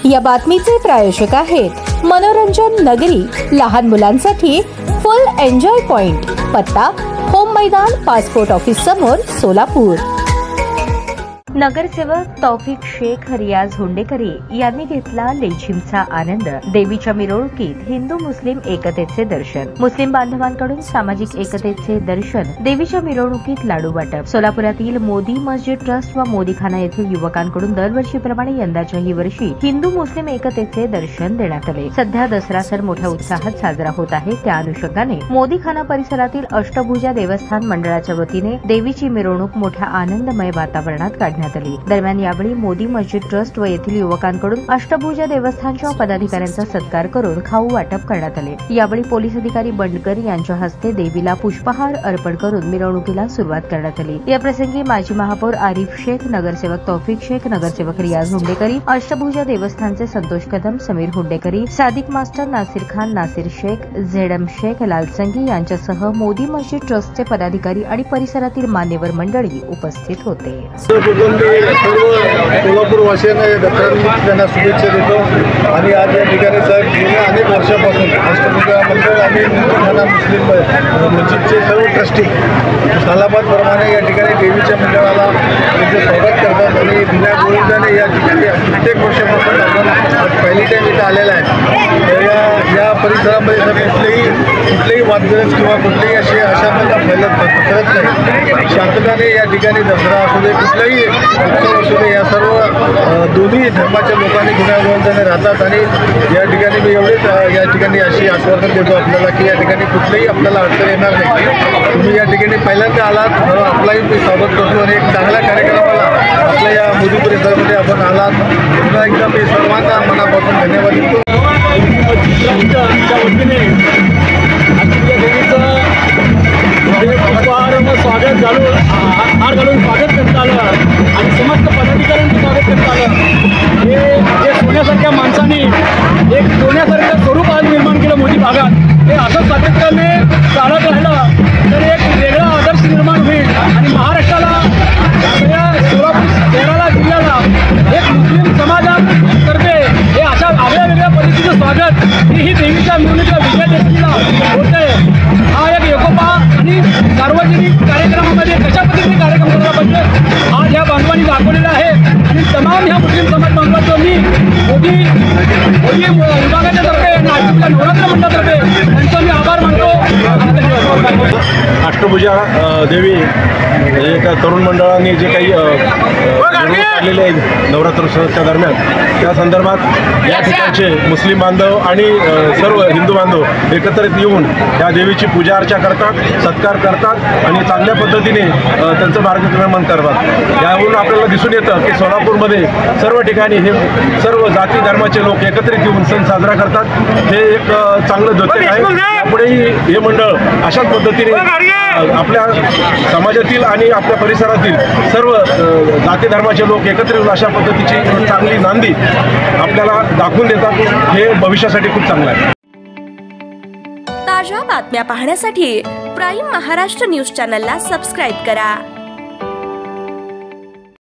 या बातमीचे प्रायोजक आहेत मनोरंजन नगरी, लहान मुलांसाठी फुल एन्जॉय पॉइंट, पत्ता होम मैदान, पासपोर्ट ऑफिस समोर, सोलापूर। नगरसेवक तौफिक शेख रियाज हुंडेकरी यांनी घेतला लेझिमचा आनंद। देवीच्या मिरवणुकीत हिंदू मुस्लिम एकतेचे दर्शन। मुस्लिम बांधवांकडून सामाजिक एकतेचे दर्शन, देवीच्या मिरवणुकीत लाडू वाटप। सोलापुरातील मोदी मस्जिद ट्रस्ट व मोदीखाना येथील युवकांकडून दरवर्षीप्रमाणे यंदाच्याही वर्षी हिंदू मुस्लिम एकतेचे दर्शन देण्यात आले। सध्या दसरा सण मोठ्या उत्साहात साजरा होत आहे, त्या अनुषंगाने मोदीखाना परिसरातील अष्टभुजा देवस्थान मंडळाच्या वतीने देवीची मिरवणूक मोठ्या आनंदमय वातावरणात काढण्यात आली। दरम्यान यावेळी मोदी मस्जिद ट्रस्ट व येथील युवकांकडून अष्टभुजा देवस्थानच्या पदाधिकाऱ्यांचा सत्कार करून खाऊ वाटप करण्यात आले। यावेळी पोलीस अधिकारी बंडकर यांच्या हस्ते देवीला पुष्पहार अर्पण करून मिरवणुकीला सुरुवात करण्यात आली। या प्रसंगी माजी महापौर आरिफ शेख, नगरसेवक तौफिक शेख, नगरसेवक रियाज हुंडेकरी, अष्टभुजा देवस्थानचे संतोष कदम, समीर हुंडेकरी, सादिक मास्टर, नासिर खान, नासिर शेख, झेडम शेख, लालसंगी यांच्यासह मोदी मस्जिद ट्रस्टचे पदाधिकारी आणि परिसरातील मान्यवर मंडळी उपस्थित होते। सर्व सोलापूर वासियांना दसऱ्यानिमित्त शुभेच्छा देतो आणि आज या ठिकाणी साहेब गेल्या अनेक वर्षापासून अष्टभुजा मंडळ आणि मोदीखाना मुस्लिम मस्जिदचे सर्व ट्रस्टी सालाबादप्रमाणे या ठिकाणी देवीच्या मंडळाला त्यांचे स्वागत करतात आणि बिना गोविंदाने या ठिकाणी प्रत्येक वर्षापासून आपण पहिली टाईम इथं आलेला आहे। तर या परिसरामध्ये कुठलेही वादग्रस्त किंवा कुठलेही अशा पसरत नाही। शांतताने या ठिकाणी दसरा असू दे, कुठलाही उत्सव असू दे, या सर्व दोन्ही धर्माच्या लोकांनी गुण्यागोविंदाने राहतात आणि या ठिकाणी मी एवढेच या ठिकाणी अशी आश्वासन देतो आपल्याला की या ठिकाणी कुठलीही आपल्याला अडचण येणार नाही। तुम्ही या ठिकाणी पहिल्यांदा आलात, आपलाही मी स्वागत करतो आणि एक चांगल्या कार्यक्रमाला आपल्या या मोदी परिसरामध्ये आपण आलात, पुन्हा एकदा मी सर्वांना मनापासून धन्यवाद देतो। स्वागत हार घालून स्वागत करता आलं आणि समस्त पदाधिकाऱ्यांचं स्वागत करता आलं। हे सोन्यासारख्या माणसाने एक सोन्यासारखं स्वरूप आज निर्माण केलं मोदी भागात। हे असं सातत्याने चालत राहिलं तर एक वेगळा आदर्श निर्माण होईल आणि महाराष्ट्राला, सगळ्या सोलापूर शहराला, जिल्ह्याला एक मुस्लिम समाजातर्फे हे अशा वेगळ्या पद्धतीचं स्वागत ही देवीच्या मिरवणुकीला विजय दशमीला होत आहे। हा एक एकोपा आणि सार्वजनिक कार्यक्रमामध्ये कशा पद्धतीने कार्यक्रम करायला पाहिजे आज ह्या बांधवांनी दाखवलेला आहे आणि तमाम ह्या मुस्लिम समाज बांधवांचं मी मोदी विभागाच्या तर्फे, नाशिकच्या नवरात्र मंडळातर्फे त्यांचा मी आभार मानतो। अष्टभुजा देवी एका तरुण मंडळाने जे काही काढलेले आहेत नवरात्रोत्सवाच्या दरम्यान, त्या संदर्भात या ठिकाणचे मुस्लिम बांधव आणि सर्व हिंदू बांधव एकत्रित येऊन या देवीची पूजा अर्चा करतात, सत्कार करतात आणि चांगल्या पद्धतीने त्यांचं मार्गक्रमण करतात। यावरून आपल्याला दिसून येतं की सोलापूरमध्ये सर्व ठिकाणी हे सर्व जाती धर्माचे लोक एकत्रित येऊन सण साजरा करतात। हे एक चांगलं द्योतक आहे। यापुढेही हे मंडळ अशाच पद्धतीने आपल्या समाजातील आणि आपल्या परिसरातील सर्व जाती धर्माचे लोक एकत्रित येऊन अशा पद्धतीची चांगली नांदी आपल्याला दाखवून देतात। हे भविष्यासाठी खूप चांगलं आहे। ताज्या बातम्या पाहण्यासाठी प्राईम महाराष्ट्र न्यूज चॅनलला सबस्क्राईब करा।